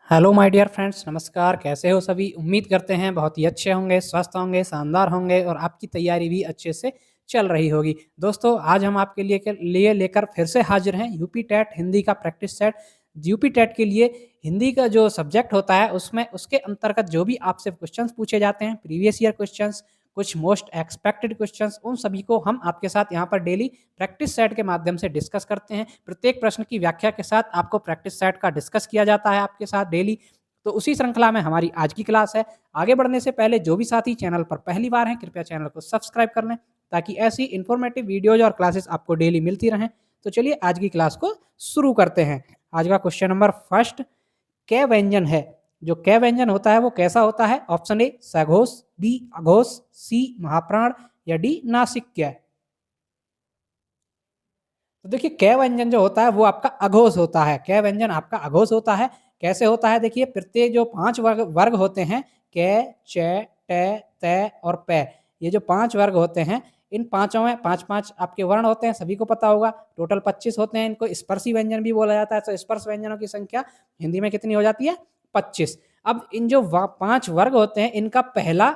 Hello my dear friends, नमस्कार। कैसे हो सभी? उम्मीद करते हैं बहुत ही अच्छे होंगे, स्वस्थ होंगे, शानदार होंगे और आपकी तैयारी भी अच्छे से चल रही होगी। दोस्तों, आज हम आपके लिए लेकर फिर से हाजिर हैं यूपी टेट हिंदी का प्रैक्टिस सेट। यूपी टेट के लिए हिंदी का जो सब्जेक्ट होता है उसमें उसके अंतर्गत जो भी आपसे क्वेश्चंस पूछे जाते हैं, प्रीवियस ईयर क्वेश्चंस, कुछ मोस्ट एक्सपेक्टेड क्वेश्चंस, उन सभी को हम आपके साथ यहाँ पर डेली प्रैक्टिस सेट के माध्यम से डिस्कस करते हैं। प्रत्येक प्रश्न की व्याख्या के साथ आपको प्रैक्टिस सेट का डिस्कस किया जाता है आपके साथ डेली। तो उसी श्रृंखला में हमारी आज की क्लास है। आगे बढ़ने से पहले जो भी साथी चैनल पर पहली बार हैं, कृपया चैनल को सब्सक्राइब कर लें ताकि ऐसी इंफॉर्मेटिव वीडियोज और क्लासेस आपको डेली मिलती रहें। तो चलिए आज की क्लास को शुरू करते हैं। आज का क्वेश्चन नंबर फर्स्ट, क व्यंजन है। जो क व्यंजन होता है वो कैसा होता है? ऑप्शन ए सघोष, बी अघोष, सी महाप्राण या डी नासिक्य। तो देखिए, क व्यंजन जो होता है वो आपका अघोष होता है। क व्यंजन आपका अघोष होता है। कैसे होता है? देखिए, प्रत्येक जो 5 वर्ग होते हैं, क, च, ट, त और प, ये जो 5 वर्ग होते हैं, इन पांचों में 5-5 आपके वर्ण होते हैं, सभी को पता होगा। टोटल 25 होते हैं। इनको स्पर्शी व्यंजन भी बोला जाता है। तो स्पर्श व्यंजनों की संख्या हिंदी में कितनी हो जाती है? 25। अब इन जो 5 वर्ग होते हैं, इनका पहला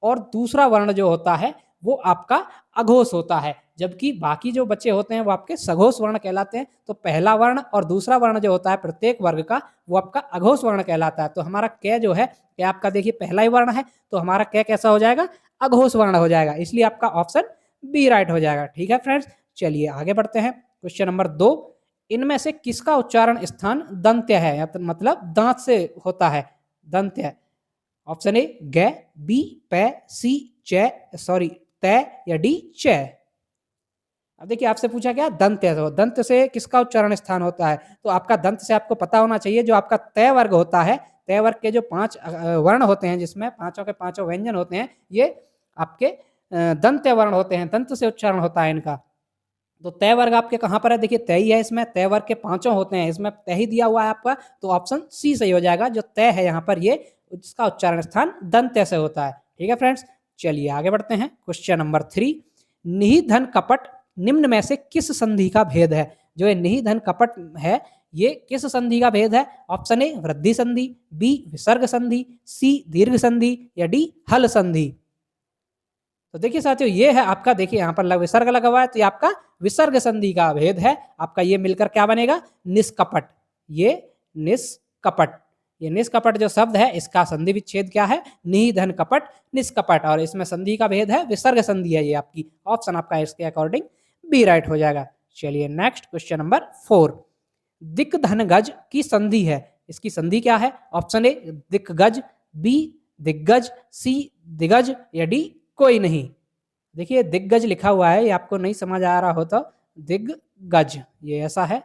और दूसरा वर्ण जो होता है वो आपका अघोष होता है, जबकि बाकी जो बच्चे होते हैं वो आपके सघोष वर्ण कहलाते हैं। तो पहला वर्ण और दूसरा वर्ण जो होता है प्रत्येक वर्ग का, वो आपका अघोष वर्ण कहलाता है। तो हमारा क जो है, क आपका देखिए पहला ही वर्ण है, तो हमारा क कैसा हो जाएगा? अघोष वर्ण हो जाएगा। इसलिए आपका ऑप्शन बी राइट हो जाएगा। ठीक है फ्रेंड्स, चलिए आगे बढ़ते हैं। क्वेश्चन नंबर 2, इनमें से किसका उच्चारण स्थान दंत्य है, या तो मतलब दांत से होता है? दंत्य। ऑप्शन ए ग, बी प, सी च सॉरी त या डी च। अब देखिए, आपसे पूछा क्या? दंत है, तो दंत से किसका उच्चारण स्थान होता है? तो आपका दंत से आपको पता होना चाहिए, जो आपका तय वर्ग होता है, तय वर्ग के जो 5 वर्ण होते हैं, जिसमें पांचों के पांचों व्यंजन होते हैं, ये आपके दंत्य वर्ण होते हैं। दंत से उच्चारण होता है इनका। तो तय वर्ग आपके कहाँ पर है? देखिए, तय ही है इसमें। तय वर्ग के पांचों होते हैं, इसमें तय ही दिया हुआ है आपका। तो ऑप्शन सी सही हो जाएगा। जो तय है यहाँ पर, ये इसका उच्चारण स्थान दंत्य से होता है। ठीक है फ्रेंड्स, चलिए आगे बढ़ते हैं। क्वेश्चन नंबर 3, निहित धन कपट निम्न में से किस संधि का भेद है? जो ये निहित धन कपट है, ये किस संधि का भेद है? ऑप्शन ए वृद्धि संधि, बी विसर्ग संधि, सी दीर्घ संधि या डी हल संधि। तो देखिए साथियों, ये है आपका, देखिए यहाँ पर विसर्ग लगा हुआ है, तो ये आपका विसर्ग संधि का भेद है आपका। ये मिलकर क्या बनेगा? निष्कपट। ये निष्कपट, ये निष्कपट जो शब्द है, इसका संधि विच्छेद क्या है? निधन कपट, निष्कपट। और इसमें संधि का भेद है, विसर्ग संधि है ये आपकी। ऑप्शन आपका इसके अकॉर्डिंग बी राइट हो जाएगा। चलिए नेक्स्ट, क्वेश्चन नंबर 4, दिक धन गज की संधि है, इसकी संधि क्या है? ऑप्शन ए दिक्गज, बी दिग्गज, सी दिग्गज या डी कोई नहीं। देखिए, दिग्गज लिखा हुआ है, ये आपको नहीं समझ आ रहा हो तो दिग्गज, ये ऐसा है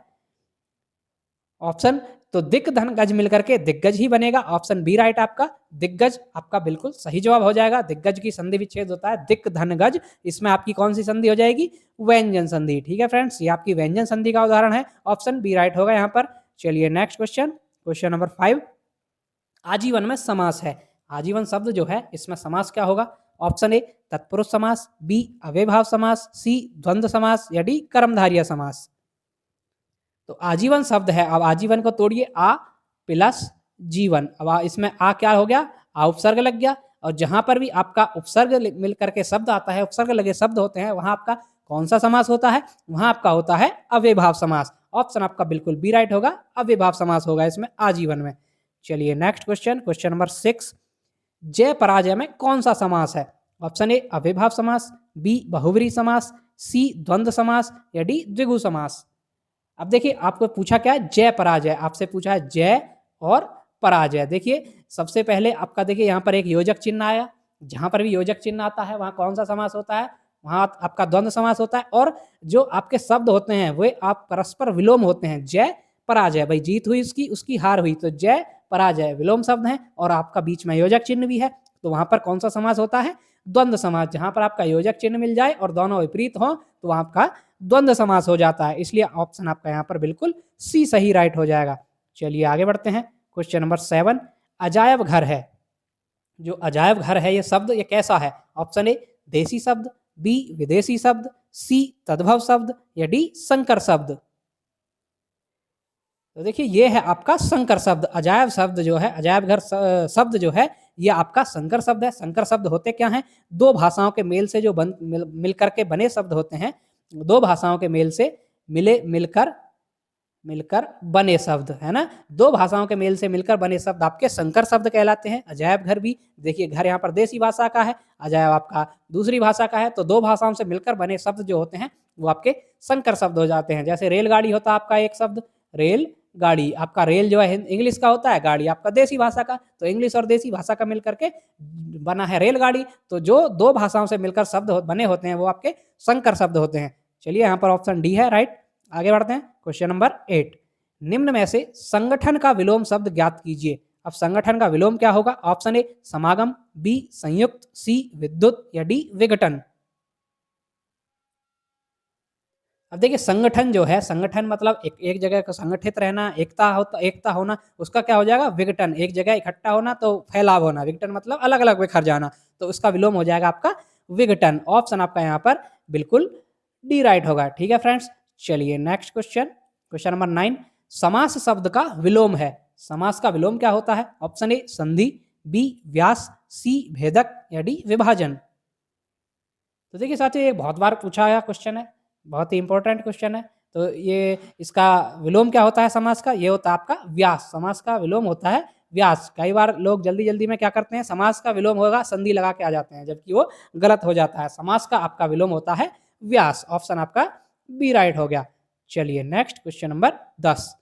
ऑप्शन। तो दिक धन गज मिलकर के दिग्गज ही बनेगा। ऑप्शन बी राइट आपका, दिग्गज आपका बिल्कुल सही जवाब हो जाएगा। दिग्गज की संधि विच्छेद होता है दिक धन गज। इसमें आपकी कौन सी संधि हो जाएगी? व्यंजन संधि। ठीक है फ्रेंड्स, ये आपकी व्यंजन संधि का उदाहरण है। ऑप्शन बी राइट होगा यहाँ पर। चलिए नेक्स्ट क्वेश्चन, क्वेश्चन नंबर 5, आजीवन में समास है। आजीवन शब्द जो है, इसमें समास क्या होगा? ऑप्शन ए तत्पुरुष समास, बी अव्ययभाव समास, सी द्वंद्व समास या डी कर्मधारय समास। तो आजीवन शब्द है, अब आजीवन को तोड़िए, आ प्लस जीवन। अब इसमें आ क्या हो गया? आ उपसर्ग लग गया। और जहां पर भी आपका उपसर्ग मिलकर के शब्द आता है, उपसर्ग लगे शब्द होते हैं, वहां आपका कौन सा समास होता है? वहां आपका होता है अव्ययभाव समास। ऑप्शन आपका बिल्कुल बी राइट होगा, अव्ययभाव समास होगा इसमें आजीवन में। चलिए नेक्स्ट क्वेश्चन, क्वेश्चन नंबर 6, जय पराजय में कौन सा समास है? ऑप्शन ए अव्ययभाव समास, बी बहुव्रीहि समास, सी द्वंद्व समास या डी द्विगु समास। अब देखिए, आपको पूछा क्या है? जय पराजय। आपसे पूछा है जय और पराजय। देखिए, सबसे पहले आपका देखिए यहाँ पर एक योजक चिन्ह आया। जहां पर भी योजक चिन्ह आता है, वहां कौन सा समास होता है? वहां आपका द्वंद्व समास होता है। और जो आपके शब्द होते हैं वे आप परस्पर विलोम होते हैं। जय पराजय, भाई जीत हुई उसकी, उसकी हार हुई, तो जय पराजय विलोम शब्द है। और आपका बीच में योजक चिन्ह भी है, तो वहां पर कौन सा समास होता है? द्वंद्व समास। जहां पर आपका योजक चिन्ह मिल जाए और दोनों विपरीत हो, तो वहां आपका द्वंद्व समास हो जाता है। इसलिए ऑप्शन आपका यहाँ पर बिल्कुल सी सही राइट हो जाएगा। चलिए आगे बढ़ते हैं। क्वेश्चन नंबर 7, अजायब घर है। जो अजायब घर है, ये शब्द ये कैसा है? ऑप्शन ए देसी शब्द, बी विदेशी शब्द, सी तद्भव शब्द या डी संकर शब्द। तो देखिए ये है आपका संकर शब्द। अजायब शब्द जो है, अजायब घर शब्द जो है, ये आपका संकर शब्द है। संकर शब्द होते क्या हैं? दो भाषाओं के मेल से जो मिल करके बने शब्द होते हैं। दो भाषाओं के मेल से मिलकर बने शब्द, है ना? दो भाषाओं के मेल से मिलकर बने शब्द आपके संकर शब्द कहलाते हैं। अजायब घर भी देखिए, घर यहाँ पर देसी भाषा का है, अजायब आपका दूसरी भाषा का है, तो दो भाषाओं से मिलकर बने शब्द जो होते हैं वो आपके संकर शब्द हो जाते हैं। जैसे रेलगाड़ी होता है आपका एक शब्द, रेल गाड़ी। आपका रेल जो है इंग्लिश का होता है, गाड़ी आपका देसी भाषा का, तो इंग्लिश और देसी भाषा का मिलकर के बना है रेलगाड़ी। तो जो दो भाषाओं से मिलकर शब्द बने होते हैं वो आपके संकर शब्द होते हैं। चलिए यहाँ पर ऑप्शन डी है राइट। आगे बढ़ते हैं, क्वेश्चन नंबर 8। निम्न में से संगठन का विलोम शब्द ज्ञात कीजिए। अब संगठन का विलोम क्या होगा? ऑप्शन ए समागम, बी संयुक्त, सी विद्युत या डी विघटन। अब देखिए संगठन जो है, संगठन मतलब एक जगह का संगठित रहना, एकता होना, उसका क्या हो जाएगा? विघटन। एक जगह इकट्ठा होना तो फैलाव होना, विघटन मतलब अलग अलग बिखर जाना, तो उसका विलोम हो जाएगा आपका विघटन। ऑप्शन आपका यहाँ पर बिल्कुल डी राइट होगा। ठीक है फ्रेंड्स, चलिए नेक्स्ट क्वेश्चन, क्वेश्चन नंबर 9। समास शब्द का विलोम है। समास का विलोम क्या होता है? ऑप्शन ए संधि, बी व्यास, सी भेदक या डी विभाजन। तो देखिए साथियों, ये बहुत बार पूछा गया क्वेश्चन है, बहुत ही इंपॉर्टेंट क्वेश्चन है। तो ये इसका विलोम क्या होता है समास का? ये होता है आपका व्यास। समास का विलोम होता है व्यास। कई बार लोग जल्दी जल्दी में क्या करते हैं, समास का विलोम होगा संधि लगा के आ जाते हैं, जबकि वो गलत हो जाता है। समास का आपका विलोम होता है व्यास। ऑप्शन आपका बी राइट हो गया। चलिए नेक्स्ट क्वेश्चन नंबर 10।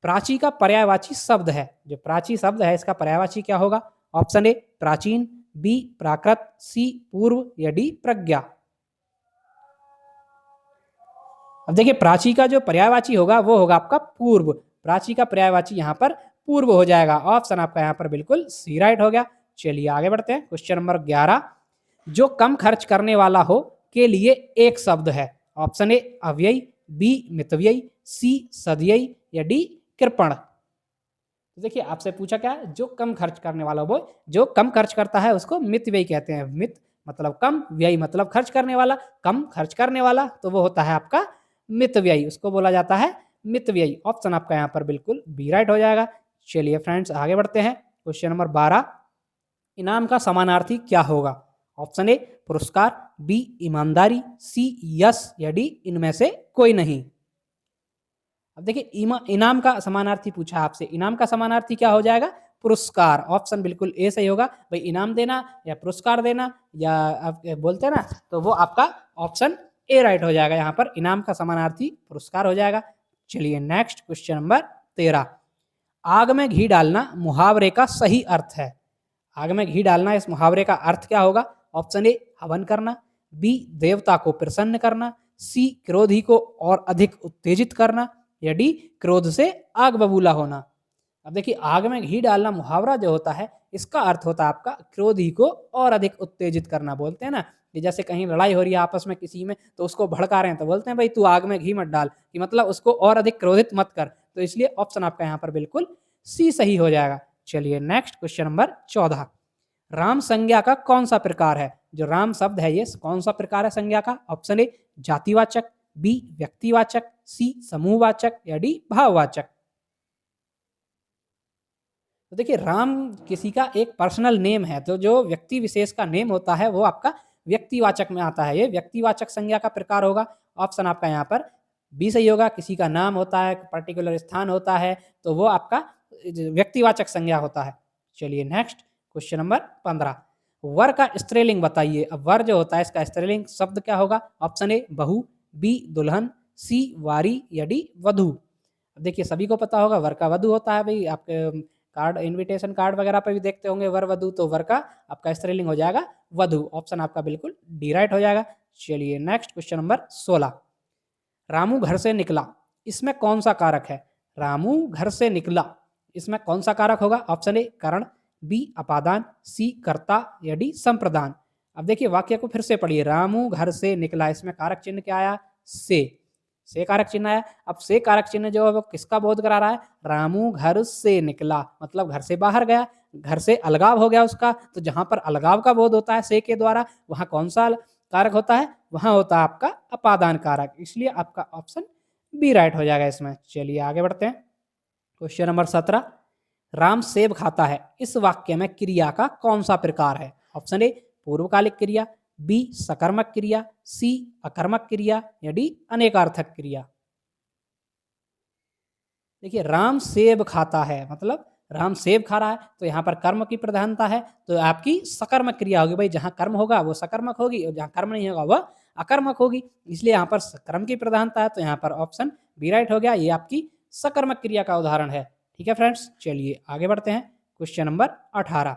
प्राची का पर्यायवाची शब्द है। जो प्राची शब्द है इसका पर्यायवाची क्या होगा? ऑप्शन ए प्राचीन, बी प्राकृत, सी पूर्व या डी प्रज्ञा। अब देखिए प्राची का जो पर्यायवाची होगा वो होगा आपका पूर्व। प्राची का पर्यायवाची यहाँ पर पूर्व हो जाएगा। ऑप्शन आपका यहाँ पर बिल्कुल सी राइट हो गया। चलिए आगे बढ़ते हैं, क्वेश्चन नंबर 11। जो कम खर्च करने वाला हो के लिए एक शब्द है। ऑप्शन ए अव्ययी, बी मितव्ययी, सी सदव्ययी या डी कृपण। तो देखिए आपसे पूछा क्या, जो कम खर्च करने वाला वो जो कम खर्च करता है उसको मितव्ययी कहते हैं। मित मतलब कम, व्यय मतलब खर्च करने वाला। कम खर्च करने वाला तो वो होता है आपका मितव्ययी, उसको बोला जाता है मितव्ययी। ऑप्शन आपका यहाँ पर बिल्कुल बी राइट हो जाएगा। चलिए फ्रेंड्स आगे बढ़ते हैं, क्वेश्चन नंबर 12। इनाम का समानार्थी क्या होगा? ऑप्शन ए पुरस्कार, बी ईमानदारी, सी यश या डी इनमें से कोई नहीं। अब देखिए इनाम का समानार्थी पूछा आपसे, इनाम का समानार्थी क्या हो जाएगा? पुरस्कार। ऑप्शन बिल्कुल ए सही होगा। भाई इनाम देना या पुरस्कार देना या आप बोलते हैं ना, तो वो आपका ऑप्शन ए राइट हो जाएगा। यहाँ पर इनाम का समानार्थी पुरस्कार हो जाएगा। चलिए नेक्स्ट क्वेश्चन नंबर 13। आग में घी डालना मुहावरे का सही अर्थ है। आग में घी डालना, इस मुहावरे का अर्थ क्या होगा? ऑप्शन ए हवन करना, बी देवता को प्रसन्न करना, सी क्रोधी को और अधिक उत्तेजित करना या डी क्रोध से आग बबूला होना। अब देखिए आग में घी डालना मुहावरा जो होता है इसका अर्थ होता है आपका क्रोधी को और अधिक उत्तेजित करना। बोलते हैं ना कि जैसे कहीं लड़ाई हो रही है आपस में किसी में, तो उसको भड़का रहे हैं तो बोलते हैं भाई तू आग में घी मत डाल, कि मतलब उसको और अधिक क्रोधित मत कर। तो इसलिए ऑप्शन आपका यहाँ पर बिल्कुल सी सही हो जाएगा। चलिए नेक्स्ट क्वेश्चन नंबर 14। राम संज्ञा का कौन सा प्रकार है? जो राम शब्द है ये कौन सा प्रकार है संज्ञा का? ऑप्शन ए जातिवाचक, बी व्यक्तिवाचक, सी समूहवाचक या डी भाववाचक। तो देखिए राम किसी का एक पर्सनल नेम है, तो जो व्यक्ति विशेष का नेम होता है वो आपका व्यक्तिवाचक में आता है। ये व्यक्तिवाचक संज्ञा का प्रकार होगा। ऑप्शन आपका यहाँ पर बी सही होगा। किसी का नाम होता है, पर्टिकुलर स्थान होता है, तो वो आपका व्यक्तिवाचक संज्ञा होता है। चलिए नेक्स्ट क्वेश्चन नंबर 15। वर का स्त्रीलिंग बताइए। अब वर जो होता है इसका स्त्रीलिंग शब्द क्या होगा? ऑप्शन ए बहू, बी दुल्हन, सी वारी या डी वधू। देखिए सभी को पता होगा वर का वधू होता है। भाई आपके कार्ड, इनविटेशन कार्ड वगैरह पे भी देखते होंगे वर वधू, तो वर का आपका स्त्रीलिंग हो जाएगा वधू। ऑप्शन आपका बिल्कुल डी राइट हो जाएगा। चलिए नेक्स्ट क्वेश्चन नंबर 16। रामू घर से निकला, इसमें कौन सा कारक है? रामू घर से निकला, इसमें कौन सा कारक होगा? ऑप्शन ए करण, बी अपादान, सी कर्ता या डी संप्रदान। अब देखिए वाक्य को फिर से पढ़िए। रामू घर से निकला, इसमें कारक चिन्ह क्या आया? से कारक चिन्ह आया। अब से कारक चिन्ह जो है वो किसका बोध करा रहा है? रामू घर से निकला मतलब घर से बाहर गया, घर से अलगाव हो गया उसका। तो जहां पर अलगाव का बोध होता है से के द्वारा, वहां कौन सा कारक होता है? वहां होता है आपका अपादान कारक। इसलिए आपका ऑप्शन बी राइट हो जाएगा इसमें। चलिए आगे बढ़ते हैं, क्वेश्चन नंबर 17, राम सेब खाता है, इस वाक्य में क्रिया का कौन सा प्रकार है? ऑप्शन ए पूर्वकालिक क्रिया, बी सकर्मक क्रिया, सी अकर्मक क्रिया या डी अनेकार्थक क्रिया। देखिए राम सेब खाता है मतलब राम सेब खा रहा है, तो यहाँ पर कर्म की प्रधानता है, तो आपकी सकर्मक क्रिया होगी। भाई जहाँ कर्म होगा वो सकर्मक होगी और जहाँ कर्म नहीं होगा वह अकर्मक होगी, इसलिए यहाँ पर कर्म की प्रधानता है, तो यहाँ पर ऑप्शन बी राइट हो गया। ये आपकी सकर्मक क्रिया का उदाहरण है। ठीक है फ्रेंड्स, चलिए आगे बढ़ते हैं। क्वेश्चन नंबर 18,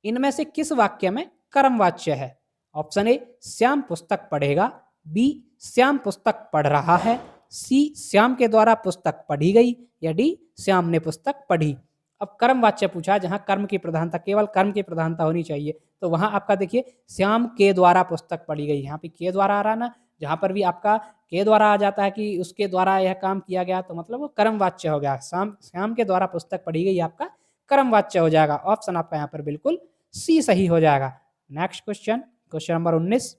इनमें से किस वाक्य में कर्मवाच्य है? ऑप्शन ए श्याम पुस्तक पढ़ेगा, बी श्याम पुस्तक पढ़ रहा है, सी श्याम के द्वारा पुस्तक पढ़ी गई या डी श्याम ने पुस्तक पढ़ी। अब कर्म वाच्य पूछा, जहां कर्म की प्रधानता, केवल कर्म की प्रधानता होनी चाहिए, तो वहां आपका देखिए श्याम के द्वारा पुस्तक पढ़ी गई, यहाँ पे के द्वारा आ रहा ना, जहां पर भी आपका के द्वारा आ जाता है कि उसके द्वारा यह काम किया गया, तो मतलब वो कर्म वाच्य हो गया। श्याम के द्वारा पुस्तक पढ़ी गई आपका कर्म वाच्य हो जाएगा। ऑप्शन आपका यहाँ पर बिल्कुल सी सही हो जाएगा। नेक्स्ट क्वेश्चन, क्वेश्चन नंबर 19,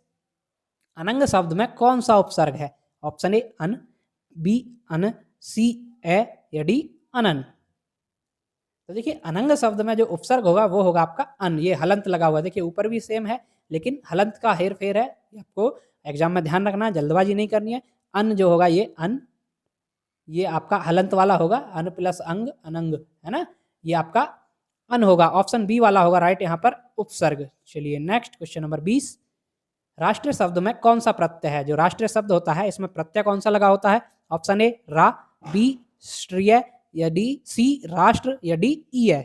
अनंग शब्द में कौन सा उपसर्ग है? ऑप्शन ए अन, बी अन, सी ए या डी अनन। तो देखिए अनंग शब्द में जो उपसर्ग होगा वो होगा आपका अन। ये हलंत लगा हुआ है, देखिए ऊपर भी सेम है लेकिन हलंत का हेर फेर है, आपको एग्जाम में ध्यान रखना है, जल्दबाजी नहीं करनी है। अन जो होगा ये अन, ये आपका हलंत वाला होगा, अन प्लस अंग अनंग, है ना, ये आपका अन होगा। ऑप्शन बी वाला होगा राइट यहाँ पर उपसर्ग। चलिए नेक्स्ट क्वेश्चन नंबर 20, राष्ट्रीय शब्द में कौन सा प्रत्यय है? जो राष्ट्रीय शब्द होता है इसमें प्रत्यय कौन सा लगा होता है? ऑप्शन ए रा, बी श्रिय या डी सी राष्ट्र या डी ई है।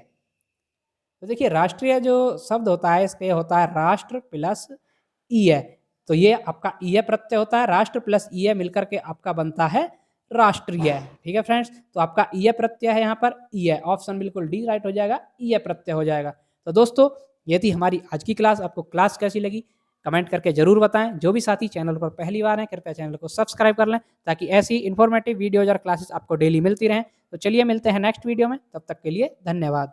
तो देखिए राष्ट्रीय जो शब्द होता है इसके होता है राष्ट्र प्लस ई है, तो ये आपका ई है प्रत्यय होता है, राष्ट्र प्लस ई है मिलकर के आपका बनता है राष्ट्रीय। ठीक है फ्रेंड्स, तो आपका ई है प्रत्यय है, यहाँ पर ई है, ऑप्शन बिल्कुल डी राइट हो जाएगा, ई है प्रत्यय हो जाएगा। तो दोस्तों ये थी हमारी आज की क्लास। आपको क्लास कैसी लगी कमेंट करके जरूर बताएं। जो भी साथी चैनल पर पहली बार हैं कृपया चैनल को सब्सक्राइब कर लें, ताकि ऐसी इन्फॉर्मेटिव वीडियोज और क्लासेस आपको डेली मिलती रहें। तो चलिए मिलते हैं नेक्स्ट वीडियो में, तब तक के लिए धन्यवाद।